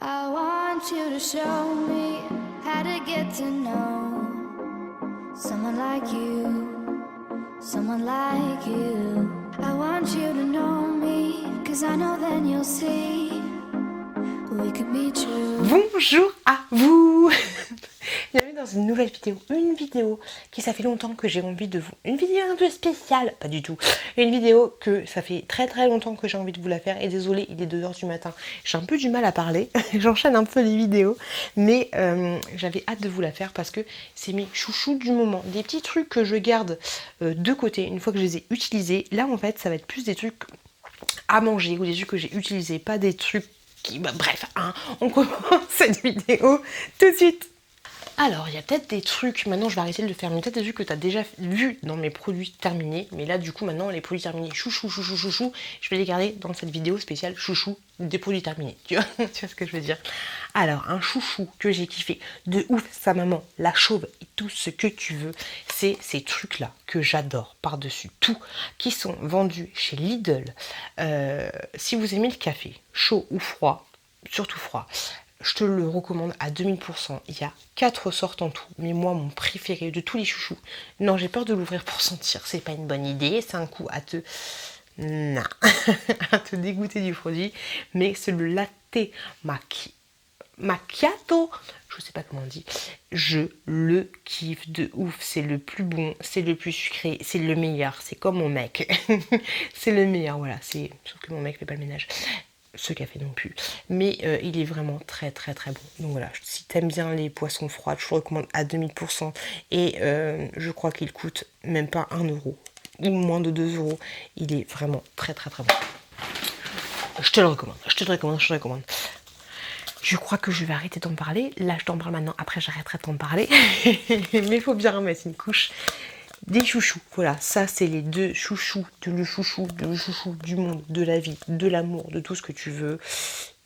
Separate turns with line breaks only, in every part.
I want you to show me how to get to know someone like you, someone like you. I want you to know me, 'cause I know then you'll see we could be true.
Bonjour à vous. Bienvenue dans une nouvelle vidéo qui ça fait longtemps que j'ai envie de vous... Une vidéo un peu spéciale, pas du tout. Une vidéo que ça fait très longtemps que j'ai envie de vous la faire. Et désolé, il est 2h du matin. J'ai un peu du mal à parler. J'enchaîne un peu les vidéos. Mais j'avais hâte de vous la faire parce que c'est mes chouchous du moment. Des petits trucs que je garde de côté une fois que je les ai utilisés. Là, en fait, ça va être plus des trucs à manger ou des trucs que j'ai utilisés. Pas des trucs qui... Bah, bref, hein, on commence cette vidéo tout de suite. Alors, il y a peut-être des trucs, maintenant je vais arrêter de le faire, mais peut-être des trucs que tu as déjà vu dans mes produits terminés, mais là du coup maintenant les produits terminés chouchou, je vais les garder dans cette vidéo spéciale chouchou des produits terminés, tu vois, tu vois ce que je veux dire. Alors, un chouchou que j'ai kiffé de ouf, sa maman, la chauve et tout ce que tu veux, c'est ces trucs-là que j'adore par-dessus tout, qui sont vendus chez Lidl. Si vous aimez le café, chaud ou froid, surtout froid, je te le recommande à 2000%. Il y a 4 sortes en tout. Mais moi, mon préféré de tous les chouchous. Non, j'ai peur de l'ouvrir pour sentir. C'est pas une bonne idée. C'est un coup à te... Non. à te dégoûter du produit. Mais c'est le latte macchiato. Je sais pas comment on dit. Je le kiffe de ouf. C'est le plus bon. C'est le plus sucré. C'est le meilleur. C'est comme mon mec. C'est le meilleur. Voilà. Sauf que mon mec fait pas le ménage. Ce café non plus, mais il est vraiment très bon. Donc voilà, si t'aimes bien les poissons froids, je te recommande à 2000%. Et je crois qu'il coûte même pas 1 euro ou moins de 2 euros. Il est vraiment très bon. Je te le recommande. Je crois que je vais arrêter d'en parler. Là, je t'en parle maintenant. Après, j'arrêterai de t'en parler. Mais il faut bien remettre une couche. Des chouchous, voilà, ça c'est les deux chouchous, le chouchou du monde, de la vie, de l'amour, de tout ce que tu veux.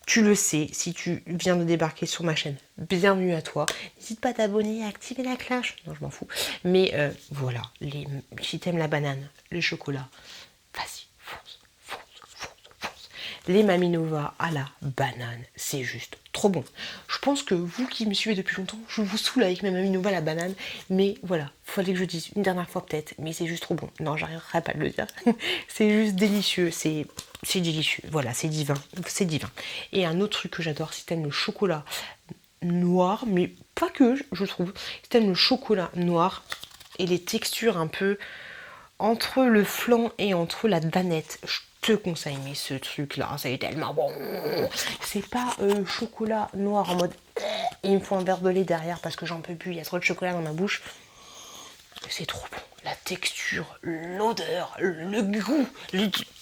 Tu le sais, si tu viens de débarquer sur ma chaîne, bienvenue à toi. N'hésite pas à t'abonner, à activer la cloche. Non, je m'en fous. Mais voilà, si t'aimes la banane, les chocolats, vas-y, fonce. Les Maminova à la banane, c'est juste trop bon. Je pense que vous qui me suivez depuis longtemps, je vous saoule avec mes Maminova à la banane, mais voilà, fallait que je dise une dernière fois peut-être, mais c'est juste trop bon. Non, j'arriverai pas à le dire. C'est juste délicieux, c'est délicieux. Voilà, c'est divin. Et un autre truc que j'adore, si t'aimes le chocolat noir, mais pas que, je trouve. Si t'aimes le chocolat noir et les textures un peu entre le flan et entre la danette, je te conseille, mais ce truc là, ça est tellement bon. C'est pas chocolat noir en mode il me faut un verre de lait derrière parce que j'en peux plus, il y a trop de chocolat dans ma bouche. C'est trop bon. La texture, l'odeur, le goût,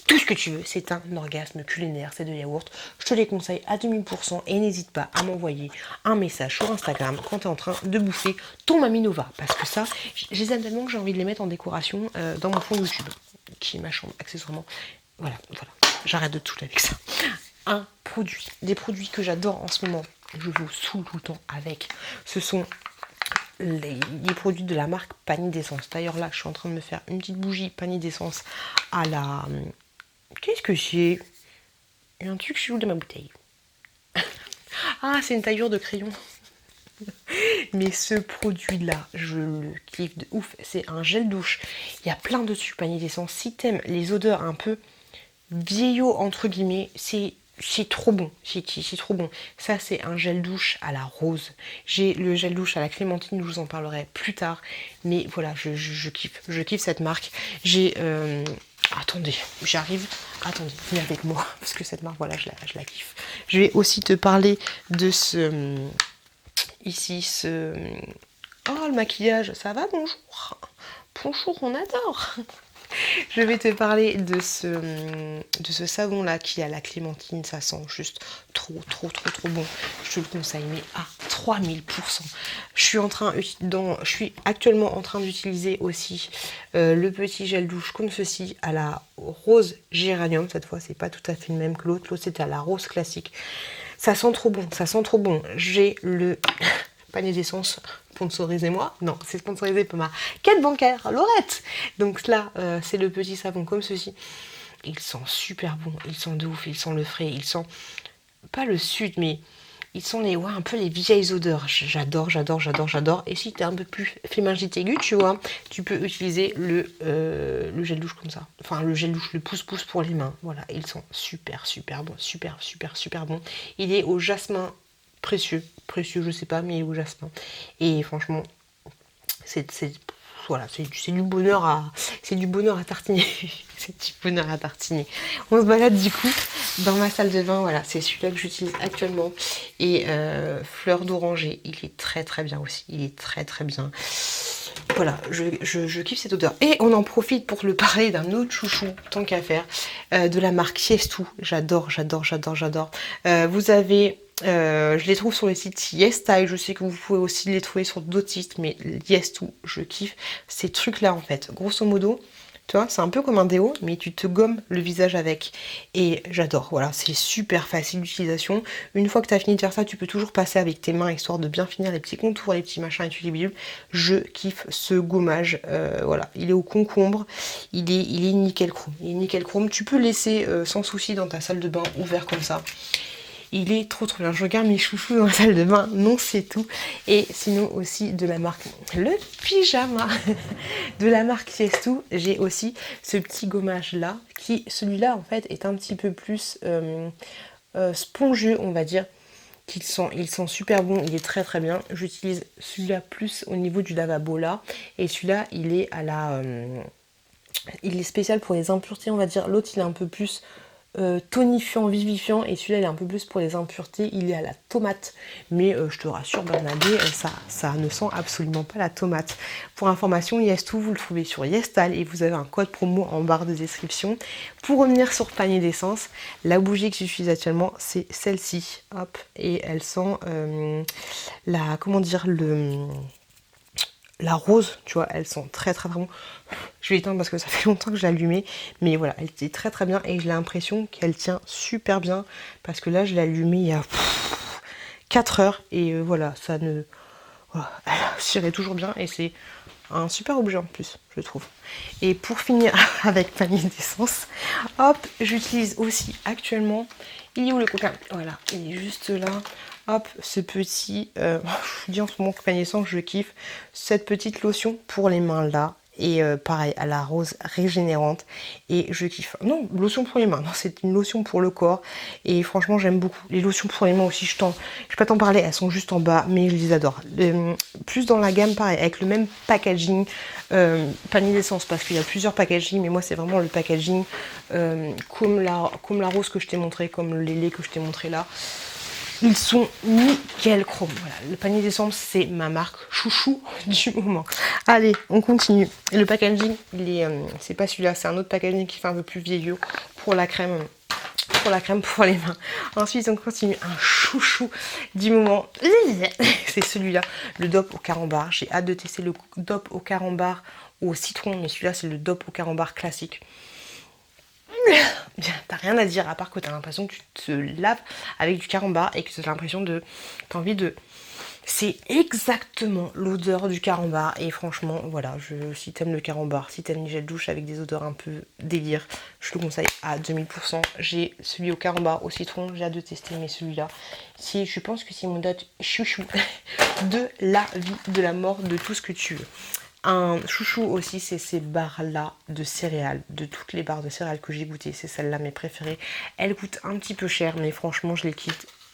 tout ce que tu veux. C'est un orgasme culinaire, c'est de yaourt. Je te les conseille à 2000% et n'hésite pas à m'envoyer un message sur Instagram quand tu es en train de bouffer ton Maminova. Parce que ça, je les aime tellement que j'ai envie de les mettre en décoration dans mon fond YouTube, qui est ma chambre accessoirement. Voilà. J'arrête de tout avec ça. Des produits que j'adore en ce moment, je vous saoule tout le temps avec. Ce sont les produits de la marque Panier d'essence. D'ailleurs là, je suis en train de me faire une petite bougie Panier d'essence à la... Qu'est-ce que c'est? Il y a un truc chelou de ma bouteille. Ah, c'est une taillure de crayon. Mais ce produit-là, je le kiffe de ouf. C'est un gel douche. Il y a plein de dessus Panier d'essence. Si t'aimes les odeurs un peu vieillot entre guillemets, c'est trop bon, c'est trop bon. Ça c'est un gel douche à la rose. J'ai le gel douche à la clémentine, je vous en parlerai plus tard. Mais voilà, je kiffe cette marque. J'ai attendez, venez avec moi parce que cette marque, voilà, je la kiffe. Je vais aussi te parler de oh, le maquillage, ça va, bonjour. Bonjour, on adore. Je vais te parler de ce savon là qui a la clémentine, ça sent juste trop bon. Je te le conseille, mais à 3000%. Je suis actuellement en train d'utiliser aussi le petit gel douche comme ceci à la rose géranium. Cette fois, c'est pas tout à fait le même que l'autre. L'autre, c'était à la rose classique. Ça sent trop bon. J'ai le Panier d'essence, sponsorisez-moi. Non, c'est sponsorisé par ma quête bancaire, Laurette. Donc là, c'est le petit savon comme ceci. Il sent super bon, il sent de ouf, il sent le frais, il sent pas le sud, mais ils sont ouais, un peu les vieilles odeurs. J'adore, j'adore, j'adore, j'adore. Et si t'es un peu plus flémingite aiguë, tu vois, tu peux utiliser le gel douche comme ça. Enfin, le gel douche, le pouce-pouce pour les mains. Voilà, ils sont super, super bons. Super, super, super bons. Il est au jasmin précieux. Précieux, je sais pas, mais il est au jasmin. Et franchement, voilà, c'est du bonheur à tartiner. C'est du bonheur à tartiner. On se balade du coup dans ma salle de bain. Voilà, c'est celui-là que j'utilise actuellement. Et fleur d'oranger, il est très très bien aussi. Il est très très bien. Voilà, je kiffe cette odeur. Et on en profite pour le parler d'un autre chouchou, tant qu'à faire, de la marque Yestou. J'adore, j'adore, j'adore, j'adore. Vous avez... je les trouve sur le site YesStyle, je sais que vous pouvez aussi les trouver sur d'autres sites, mais Yestou, je kiffe ces trucs là en fait. Grosso modo, tu vois, c'est un peu comme un déo, mais tu te gommes le visage avec. Et j'adore, voilà, c'est super facile d'utilisation. Une fois que tu as fini de faire ça, tu peux toujours passer avec tes mains, histoire de bien finir les petits contours, les petits machins et tu les bidules. Je kiffe ce gommage, voilà, il est au concombre, il est nickel chrome. Il est nickel chrome, tu peux laisser sans souci dans ta salle de bain ouvert comme ça. Il est trop trop bien. Je regarde mes chouchous dans la salle de bain. Non, c'est tout. Et sinon aussi de la marque le pyjama de la marque Yestou. J'ai aussi ce petit gommage là qui, celui-là en fait, est un petit peu plus spongieux, on va dire. Ils sont super bons. Il est très très bien. J'utilise celui-là plus au niveau du lavabo là. Et celui-là, il est à la... il est spécial pour les impuretés, on va dire. L'autre, il est un peu plus... tonifiant, vivifiant, et celui-là il est un peu plus pour les impuretés, il est à la tomate, mais je te rassure Bernadette, ça ne sent absolument pas la tomate. Pour information, Yestou, vous le trouvez sur YesStyle et vous avez un code promo en barre de description. Pour revenir sur panier d'essence, la bougie que j'utilise actuellement c'est celle-ci, hop, et elle sent la rose, tu vois, elles sont très très vraiment. Je vais éteindre parce que ça fait longtemps que je l'ai allumée, mais voilà, elle était très très bien et j'ai l'impression qu'elle tient super bien parce que là je l'ai allumée il y a 4 heures et voilà, ça ne... Voilà, elle cirait toujours bien et c'est un super objet en plus, je trouve. Et pour finir avec panier d'essence, hop, j'utilise aussi actuellement, il est où le coca? Voilà, il est juste là. Hop, ce petit, je vous dis en ce moment que panier d'essence, je kiffe cette petite lotion pour les mains là. Et pareil, à la rose régénérante. Et je kiffe. Non, lotion pour les mains. Non, c'est une lotion pour le corps. Et franchement, j'aime beaucoup. Les lotions pour les mains aussi, je vais pas t'en parler. Elles sont juste en bas, mais je les adore. Plus dans la gamme, pareil, avec le même packaging. Panier d'essence, parce qu'il y a plusieurs packaging. Mais moi, c'est vraiment le packaging comme la rose que je t'ai montré, comme les laits que je t'ai montré là. Ils sont nickel chrome. Voilà, le panier d'essence, c'est ma marque chouchou du moment. Allez, on continue. Le packaging, c'est pas celui-là, c'est un autre packaging qui fait un peu plus vieillot pour la crème pour les mains. Ensuite, on continue. Un chouchou du moment, c'est celui-là, le DOP au carambar. J'ai hâte de tester le DOP au carambar au citron, mais celui-là, c'est le DOP au carambar classique. T'as rien à dire à part que t'as l'impression que tu te laves avec du carambar et que t'as l'impression de... T'as envie de... C'est exactement l'odeur du carambar et franchement, voilà, si t'aimes le carambar, si t'aimes les gels douche avec des odeurs un peu délire, je te le conseille à 2000%. J'ai celui au carambar, au citron, j'ai hâte de tester, mais celui-là, je pense que c'est mon date chouchou de la vie, de la mort, de tout ce que tu veux. Un chouchou aussi, c'est ces barres-là de céréales. De toutes les barres de céréales que j'ai goûtées, c'est celle-là mes préférées. Elles coûtent un petit peu cher, mais franchement, je les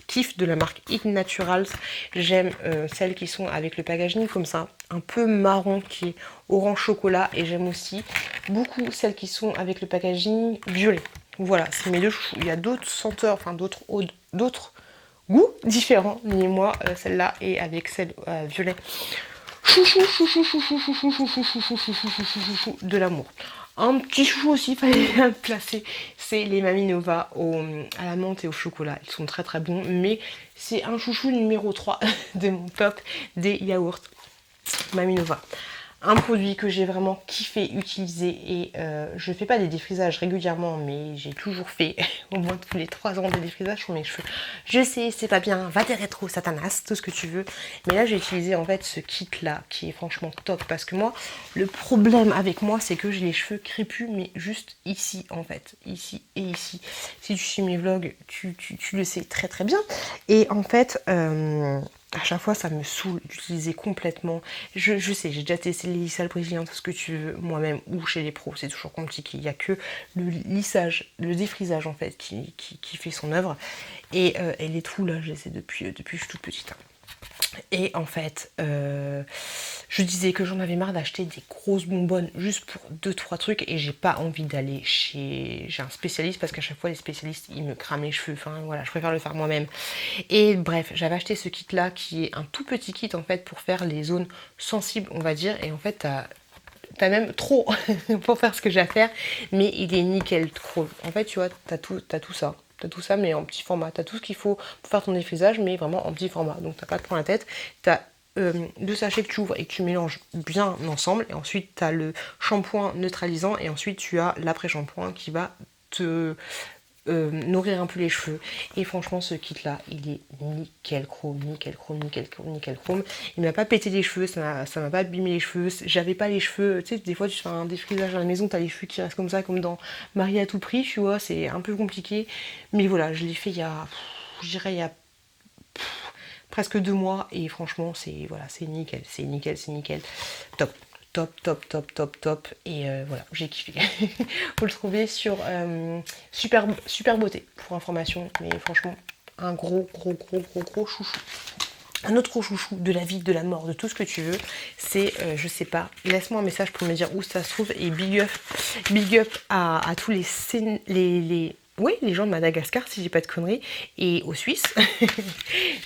kiffe de la marque Eat Naturals. J'aime celles qui sont avec le packaging comme ça, un peu marron, qui est orange chocolat. Et j'aime aussi beaucoup celles qui sont avec le packaging violet. Voilà, c'est mes deux chouchous. Il y a d'autres senteurs, enfin d'autres goûts différents. Mais moi, celle-là est avec celle violet. De l'amour. Un petit chouchou aussi, fallait bien le placer, c'est les Maminova à la menthe et au chocolat. Ils sont très très bons, mais c'est un chouchou numéro 3 de mon top des yaourts Maminova. Un produit que j'ai vraiment kiffé utiliser et je fais pas des défrisages régulièrement, mais j'ai toujours fait au moins tous les 3 ans des défrisages sur mes cheveux. Je sais, c'est pas bien, va des rétro, satanas, tout ce que tu veux. Mais là, j'ai utilisé en fait ce kit là qui est franchement top parce que moi, le problème avec moi, c'est que j'ai les cheveux crépus, mais juste ici en fait, ici et ici. Si tu suis mes vlogs, tu le sais très très bien. Et en fait, à chaque fois, ça me saoule d'utiliser complètement. Je sais, j'ai déjà testé les lissages brésiliens, tout ce que tu veux, moi-même, ou chez les pros, c'est toujours compliqué. Il n'y a que le lissage, le défrisage, en fait, qui fait son œuvre. Et les trous, là, je les ai depuis que je suis toute petite. Et en fait, je disais que j'en avais marre d'acheter des grosses bonbonnes juste pour 2-3 trucs et j'ai pas envie d'aller chez un spécialiste parce qu'à chaque fois les spécialistes ils me crament les cheveux, enfin voilà, je préfère le faire moi-même. Et bref, j'avais acheté ce kit là qui est un tout petit kit en fait pour faire les zones sensibles on va dire et en fait t'as même trop pour faire ce que j'ai à faire, mais il est nickel trop. En fait tu vois, t'as tout ça. T'as tout ça mais en petit format, t'as tout ce qu'il faut pour faire ton défrisage mais vraiment en petit format, donc t'as pas de prendre la tête, t'as 2 sachets que tu ouvres et que tu mélanges bien ensemble et ensuite t'as le shampoing neutralisant et ensuite tu as l'après-shampoing qui va te nourrir un peu les cheveux et franchement ce kit là il est nickel chrome, nickel chrome, nickel chrome, nickel chrome. Il m'a pas pété les cheveux, ça m'a pas abîmé les cheveux, j'avais pas les cheveux, tu sais des fois tu fais un défrisage à la maison, t'as les cheveux qui restent comme ça comme dans Marie à tout prix, tu vois, c'est un peu compliqué mais voilà je l'ai fait il y a, je dirais il y a presque 2 mois et franchement c'est voilà, c'est nickel, c'est nickel, c'est nickel, top. Top, top, top, top, top. Et voilà, j'ai kiffé. Vous le trouvez sur Super Beauté pour information. Mais franchement, un gros chouchou. Un autre gros chouchou de la vie, de la mort, de tout ce que tu veux, c'est, je sais pas, laisse-moi un message pour me dire où ça se trouve. Et big up à tous oui, les gens de Madagascar, si j'ai pas de conneries, et aux Suisses.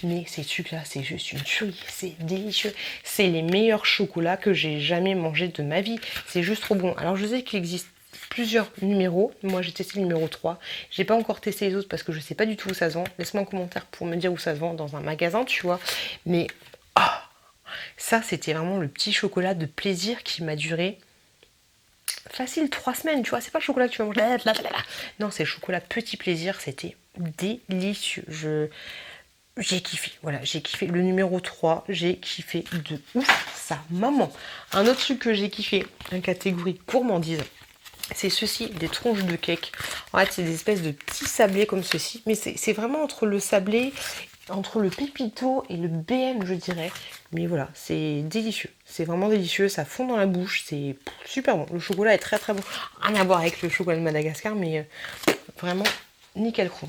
Mais ces trucs-là, c'est juste une tuerie, c'est délicieux. C'est les meilleurs chocolats que j'ai jamais mangé de ma vie. C'est juste trop bon. Alors, je sais qu'il existe plusieurs numéros. Moi, j'ai testé le numéro 3. J'ai pas encore testé les autres parce que je sais pas du tout où ça se vend. Laisse-moi un commentaire pour me dire où ça se vend dans un magasin, tu vois. Mais ça, c'était vraiment le petit chocolat de plaisir qui m'a duré facile 3 semaines, tu vois, c'est pas le chocolat que tu vas manger. Non, c'est le chocolat petit plaisir, c'était délicieux. J'ai kiffé, voilà, j'ai kiffé le numéro 3, j'ai kiffé de ouf sa maman. Un autre truc que j'ai kiffé, une catégorie gourmandise, c'est ceci, des tronches de cake. En fait, c'est des espèces de petits sablés comme ceci, mais c'est vraiment entre le sablé, entre le pépito et le BM, je dirais. Mais voilà, c'est délicieux. C'est vraiment délicieux, ça fond dans la bouche, c'est super bon. Le chocolat est très très bon. Rien à voir avec le chocolat de Madagascar, mais vraiment nickel chrome.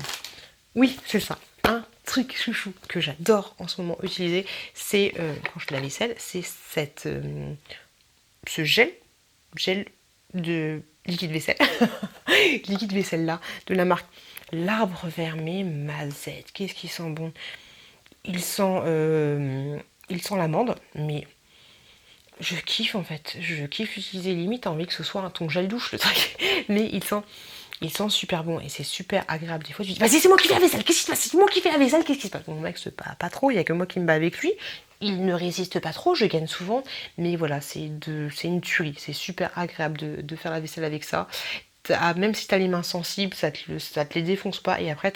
Oui, c'est ça. Un truc chouchou que j'adore en ce moment utiliser, c'est, quand je fais la vaisselle, c'est ce gel de liquide vaisselle. Liquide vaisselle là, de la marque L'Arbre Vert, mais Mazette. Qu'est-ce qui sent bon. Il sent l'amande, mais je kiffe en fait. Je kiffe utiliser limite envie que ce soit un ton gel douche le truc. Mais il sent super bon et c'est super agréable. Des fois tu dis vas-y c'est moi qui fais la vaisselle, qu'est-ce qui se passe? C'est moi qui fais la vaisselle, qu'est-ce qui se passe? Mon mec se bat pas trop, il y a que moi qui me bats avec lui. Il ne résiste pas trop, je gagne souvent. Mais voilà, c'est une tuerie. C'est super agréable de faire la vaisselle avec ça. Même si t'as les mains sensibles, ça te les défonce pas. Et après,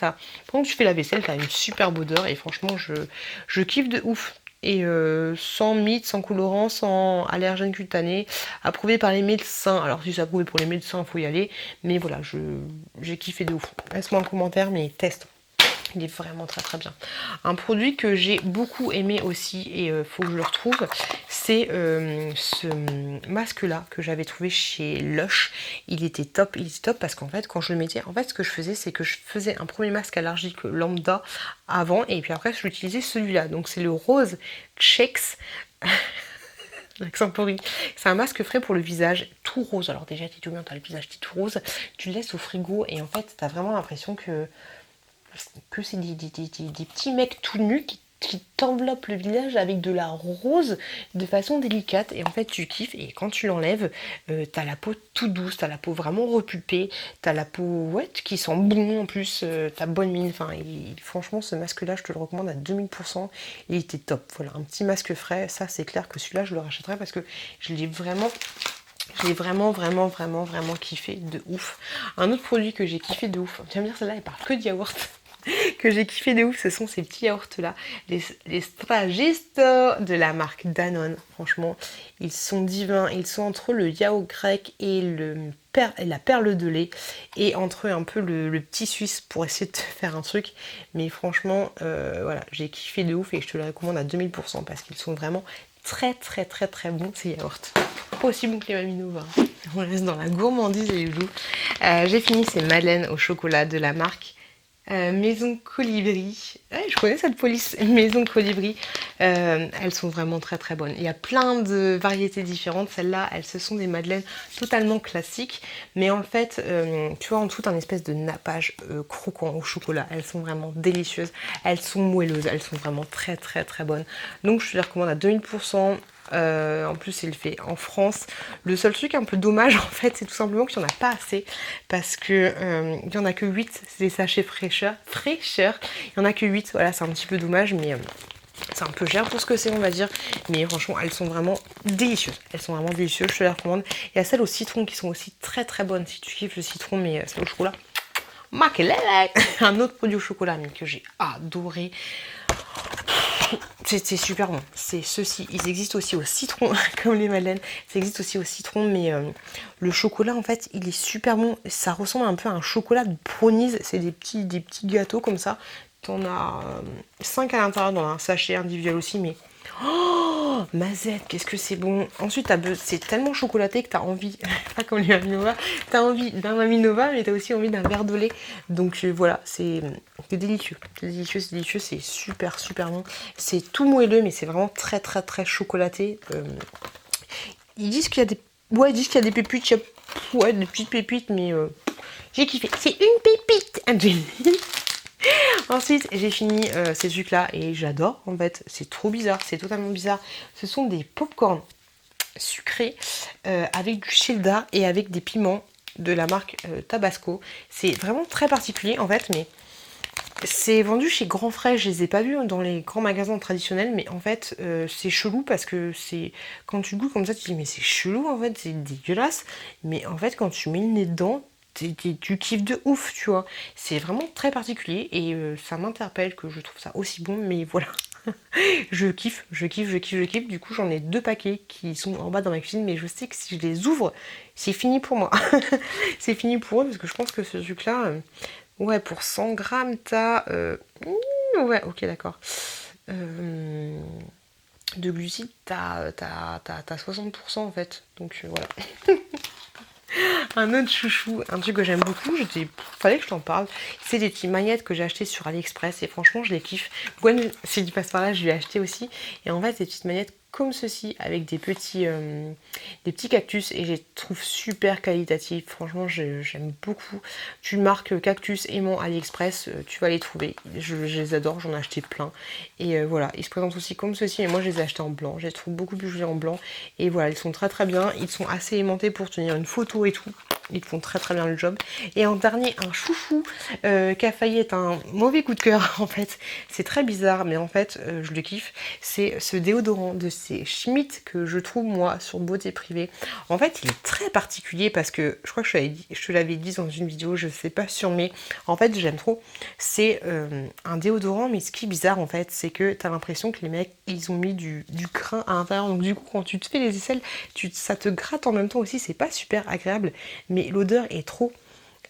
pendant que tu fais la vaisselle, t'as une superbe odeur. Et franchement, je kiffe de ouf. Et sans mythe, sans colorant, sans allergène cutané, approuvé par les médecins. Alors si c'est approuvé pour les médecins, il faut y aller. Mais voilà, j'ai kiffé de ouf. Laisse-moi un commentaire, mais teste. Il est vraiment très très bien. Un produit que j'ai beaucoup aimé aussi, et faut que je le retrouve, c'est ce masque là que j'avais trouvé chez Lush. Il était top parce qu'en fait quand je le mettais, en fait ce que je faisais c'est que je faisais un premier masque allergique lambda avant et puis après j'utilisais celui-là. Donc c'est le Rose Cheeks. L'accent pourri. C'est un masque frais pour le visage tout rose. Alors déjà t'es tout bien, t'as le visage tout rose, tu le laisses au frigo et en fait t'as vraiment l'impression que c'est des petits mecs tout nus qui t'enveloppe le visage avec de la rose de façon délicate. Et en fait, tu kiffes. Et quand tu l'enlèves, t'as la peau toute douce, t'as la peau vraiment repulpée, t'as la peau qui sent bon en plus, t'as bonne mine. Enfin, franchement, ce masque-là, je te le recommande à 2000%. Il était top. Voilà, un petit masque frais. Ça, c'est clair que celui-là, je le rachèterai parce que je l'ai vraiment kiffé de ouf. Un autre produit que j'ai kiffé de ouf, tu vas me dire celle-là elle parle que de yaourt, que j'ai kiffé de ouf, ce sont ces petits yaourts là, les Stragistes de la marque Danone. Franchement, ils sont divins, ils sont entre le yaourt grec et la perle de lait, et entre eux un peu le petit suisse pour essayer de te faire un truc. Mais franchement, voilà, j'ai kiffé de ouf et je te le recommande à 2000% parce qu'ils sont vraiment très bons ces yaourts. Pas aussi bon que les Maminova. On reste dans la gourmandise et les joues. J'ai fini ces madeleines au chocolat de la marque Maison Colibri. Ouais, je connais cette police, Maison Colibri. Elles sont vraiment très bonnes. Il y a plein de variétés différentes. Celles-là, ce sont des madeleines totalement classiques. Mais en fait, tu vois, en dessous, un espèce de nappage croquant au chocolat. Elles sont vraiment délicieuses. Elles sont moelleuses. Elles sont vraiment très bonnes. Donc, je te les recommande à 2000%. En plus il fait en France. Le seul truc un peu dommage en fait, c'est tout simplement qu'il n'y en a pas assez, parce que il n'y en a que 8, c'est des sachets fraîcheur, il n'y en a que 8, voilà, c'est un petit peu dommage, mais c'est un peu cher pour ce que c'est, on va dire, mais franchement elles sont vraiment délicieuses, je te les recommande. Il y a celles au citron qui sont aussi très bonnes si tu kiffes le citron, mais celles au chocolat, un autre produit au chocolat mais que j'ai adoré. C'est super bon, c'est ceux-ci. Ils existent aussi au citron, comme les madeleines. Ça existe aussi au citron, mais le chocolat, en fait, il est super bon. Ça ressemble un peu à un chocolat de brownies. C'est des petits gâteaux comme ça. T'en as 5 à l'intérieur dans un sachet individuel aussi, mais... Oh, Mazette, qu'est-ce que c'est bon. Ensuite, c'est tellement chocolaté que t'as envie, pas comme les Maminova, t'as envie d'un Maminova, mais t'as aussi envie d'un verre de lait. Donc voilà, c'est délicieux. C'est super bon. C'est tout moelleux, mais c'est vraiment très chocolaté. Ils disent qu'il y a des... Ouais, ils disent qu'il y a des pépites, ouais, des petites pépites, mais j'ai kiffé. C'est une pépite, Angeline. Ensuite, j'ai fini ces trucs-là et j'adore, en fait. C'est trop bizarre, c'est totalement bizarre. Ce sont des pop-corn sucrés avec du cheddar et avec des piments de la marque Tabasco. C'est vraiment très particulier, en fait, mais c'est vendu chez Grand Frais. Je les ai pas vus dans les grands magasins traditionnels, mais en fait, c'est chelou parce que c'est... Quand tu goûtes comme ça, tu te dis, mais c'est chelou, en fait, c'est dégueulasse. Mais en fait, quand tu mets le nez dedans, tu kiffes de ouf, tu vois. C'est vraiment très particulier et ça m'interpelle que je trouve ça aussi bon, mais voilà. je kiffe. Du coup, j'en ai 2 paquets qui sont en bas dans ma cuisine, mais je sais que si je les ouvre, c'est fini pour moi. C'est fini pour eux parce que je pense que ce truc-là, ouais, pour 100 grammes, t'as... ouais, ok, d'accord. De glucides, t'as 60% en fait. Donc voilà. Un autre chouchou, un truc que j'aime beaucoup, fallait que je t'en parle, c'est des petites magnettes que j'ai achetées sur AliExpress et franchement je les kiffe. Gwen, si tu passes par là, je lui ai acheté aussi. Et en fait, ces petites magnettes comme ceci avec des petits cactus et je les trouve super qualitatifs. Franchement, j'aime beaucoup. Tu marques cactus aimant AliExpress, tu vas les trouver. Je les adore, j'en ai acheté plein. Et voilà, ils se présentent aussi comme ceci, mais moi je les ai achetés en blanc. Je les trouve beaucoup plus jolis en blanc. Et voilà, ils sont très bien. Ils sont assez aimantés pour tenir une photo et tout. Ils font très bien le job. Et en dernier, un chouchou qui a failli être un mauvais coup de cœur en fait. C'est très bizarre, mais en fait, je le kiffe. C'est ce déodorant de chez Schmitt que je trouve moi sur Beauté Privée. En fait, il est très particulier parce que je crois que je te l'avais dit dans une vidéo, je sais pas sûr, mais en fait, j'aime trop. C'est un déodorant, mais ce qui est bizarre en fait, c'est que t'as l'impression que les mecs, ils ont mis du crin à l'intérieur. Donc du coup, quand tu te fais les aisselles, ça te gratte en même temps aussi. C'est pas super agréable, mais l'odeur est trop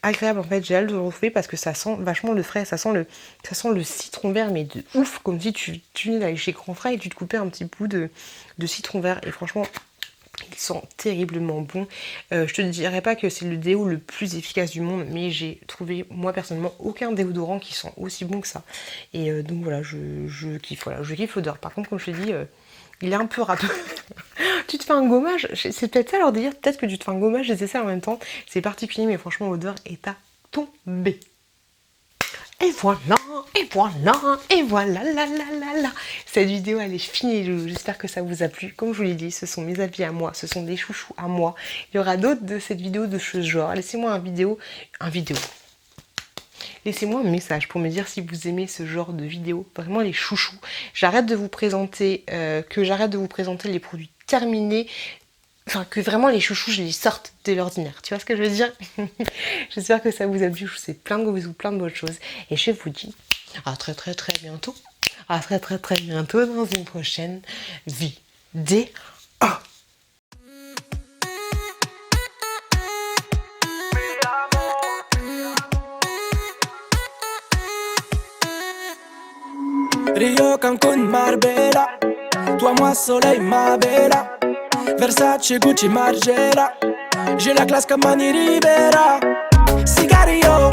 agréable en fait. J'ai hâte de le retrouver parce que ça sent vachement le frais, ça sent le citron vert, mais de ouf, comme si tu venais d'aller chez Grand Frais et tu te coupais un petit bout de citron vert. Et franchement, ils sont terriblement bons. Je te dirais pas que c'est le déo le plus efficace du monde, mais j'ai trouvé moi personnellement aucun déodorant qui sent aussi bon que ça. Et donc voilà, je kiffe. Voilà, je kiffe l'odeur. Par contre, comme je te dis, il est un peu râpeux. Tu te fais un gommage, c'est peut-être ça leur délire, peut-être que tu te fais un gommage et c'est ça en même temps. C'est particulier, mais franchement l'odeur est à tomber. Et voilà, et voilà, et voilà, la la la la. Cette vidéo, elle est finie, j'espère que ça vous a plu. Comme je vous l'ai dit, ce sont mes habits à moi, ce sont des chouchous à moi. Il y aura d'autres de cette vidéo de ce genre. Laissez-moi un vidéo. Laissez-moi un message pour me dire si vous aimez ce genre de vidéo. Vraiment les chouchous. J'arrête de vous présenter, j'arrête de vous présenter les produits terminés. Enfin, que vraiment les chouchous, je les sorte de l'ordinaire. Tu vois ce que je veux dire? J'espère que ça vous a plu. Je vous fais plein de gros bisous, plein de bonnes choses. Et je vous dis à très très très bientôt. À très très très bientôt dans une prochaine vidéo.
Rio, Cancun, Marbella. Toi, moi, soleil, ma bella. Versace, Gucci, Margiela. J'ai la classe comme Manny Rivera. Sigario,